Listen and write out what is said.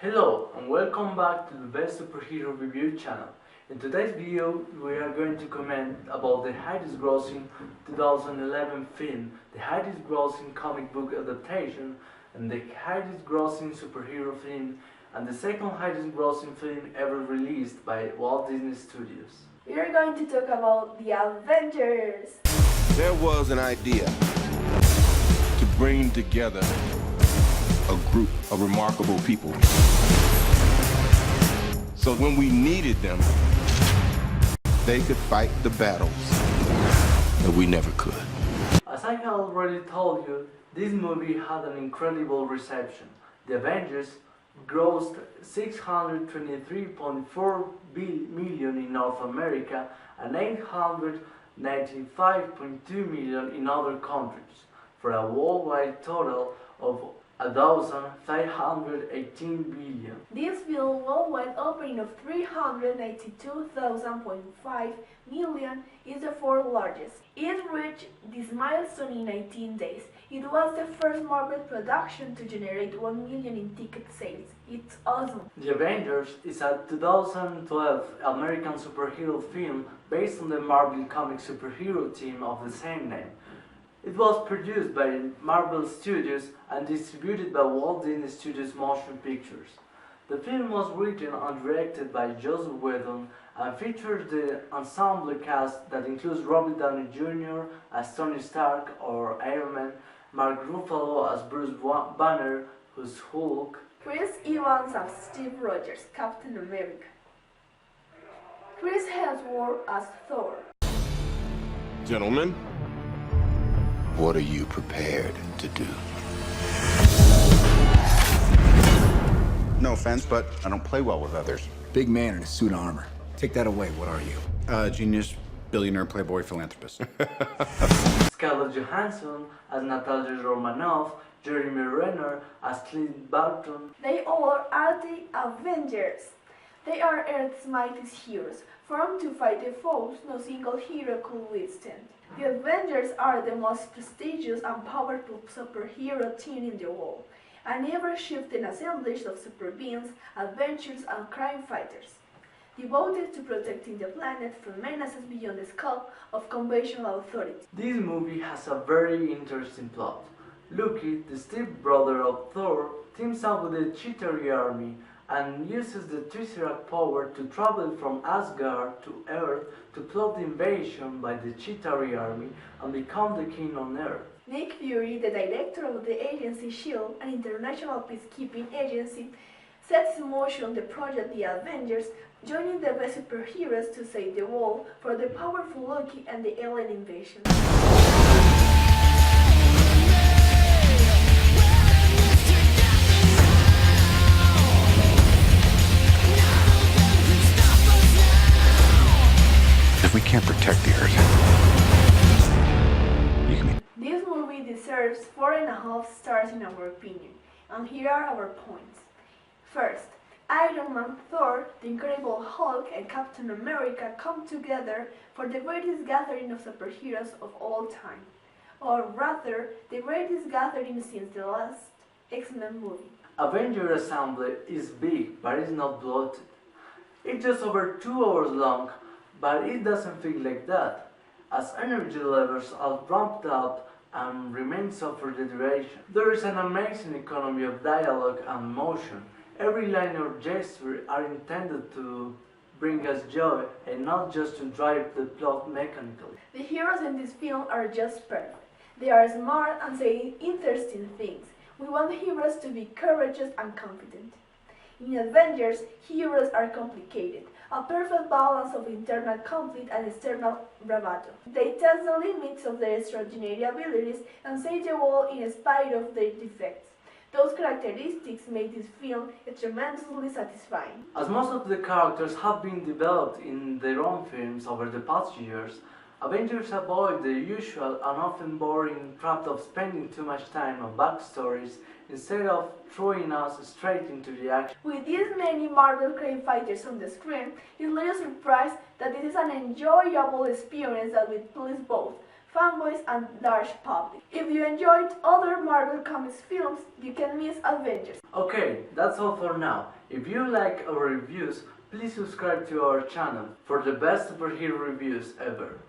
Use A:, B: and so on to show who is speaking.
A: Hello and welcome back to the Best Superhero Review channel. In today's video we are going to comment about the highest grossing 2011 film, the highest grossing comic book adaptation, and the highest grossing superhero film, and the second highest grossing film ever released by Walt Disney Studios.
B: We are going to talk about the Avengers.
C: There was an idea to bring together a group of remarkable people. So when we needed them, they could fight the battles that we never could.
A: As I have already told you, this movie had an incredible reception. The Avengers grossed $623.4 million in North America and $895.2 million in other countries, for a worldwide total of $1,518 billion.
B: This film worldwide opening of $392,000.5 million is the fourth largest. It reached this milestone in 19 days. It was the first Marvel production to generate 1 million in ticket sales. It's awesome.
A: The Avengers is a 2012 American superhero film based on the Marvel Comics superhero team of the same name. It was produced by Marvel Studios and distributed by Walt Disney Studios Motion Pictures. The film was written and directed by Joss Whedon and features the ensemble cast that includes Robert Downey Jr. as Tony Stark or Iron Man, Mark Ruffalo as Bruce Banner, who's Hulk,
B: Chris Evans as Steve Rogers, Captain America, Chris Hemsworth as Thor,
C: Gentlemen, what are you prepared to do?
D: No offense, but I don't play well with others.
E: Big man in a suit of armor. Take that away, what are you?
D: Genius, billionaire, playboy, philanthropist.
A: Scarlett Johansson as Natasha Romanoff, Jeremy Renner as Clint Barton.
B: They all are the Avengers. They are Earth's mightiest heroes, formed to fight the foes no single hero could withstand. The Avengers are the most prestigious and powerful superhero team in the world, an ever-shifting assemblage of super beings, adventurers, and crime fighters, devoted to protecting the planet from menaces beyond the scope of conventional authority.
A: This movie has a very interesting plot. Loki, the stepbrother of Thor, teams up with the Chitauri army and uses the Tesseract power to travel from Asgard to Earth to plot the invasion by the Chitauri army and become the king on Earth.
B: Nick Fury, the director of the agency S.H.I.E.L.D., an international peacekeeping agency, sets in motion the project The Avengers, joining the best superheroes to save the world from the powerful Loki and the alien invasion.
D: If we can't protect the Earth, you can be...
B: This movie deserves 4.5 stars in our opinion, and here are our points. First, Iron Man, Thor, the Incredible Hulk, and Captain America come together for the greatest gathering of superheroes of all time, or rather, the greatest gathering since the last X-Men movie.
A: Avengers Assemble is big, but it's not bloated. It's just over 2 hours long, but it doesn't feel like that, as energy levels are ramped up and remain so for the duration. There is an amazing economy of dialogue and motion. Every line or gesture are intended to bring us joy and not just to drive the plot mechanically.
B: The heroes in this film are just perfect. They are smart and say interesting things. We want heroes to be courageous and confident. In Avengers, heroes are complicated, a perfect balance of internal conflict and external bravado. They test the limits of their extraordinary abilities and save the world in spite of their defects. Those characteristics make this film tremendously satisfying.
A: As most of the characters have been developed in their own films over the past years, Avengers avoid the usual and often boring trap of spending too much time on backstories instead of throwing us straight into the action.
B: With these many Marvel crime fighters on the screen, it's little surprise that this is an enjoyable experience that will please both fanboys and large public. If you enjoyed other Marvel Comics films, you can miss Avengers.
A: Okay, that's all for now. If you like our reviews, please subscribe to our channel for the best superhero reviews ever.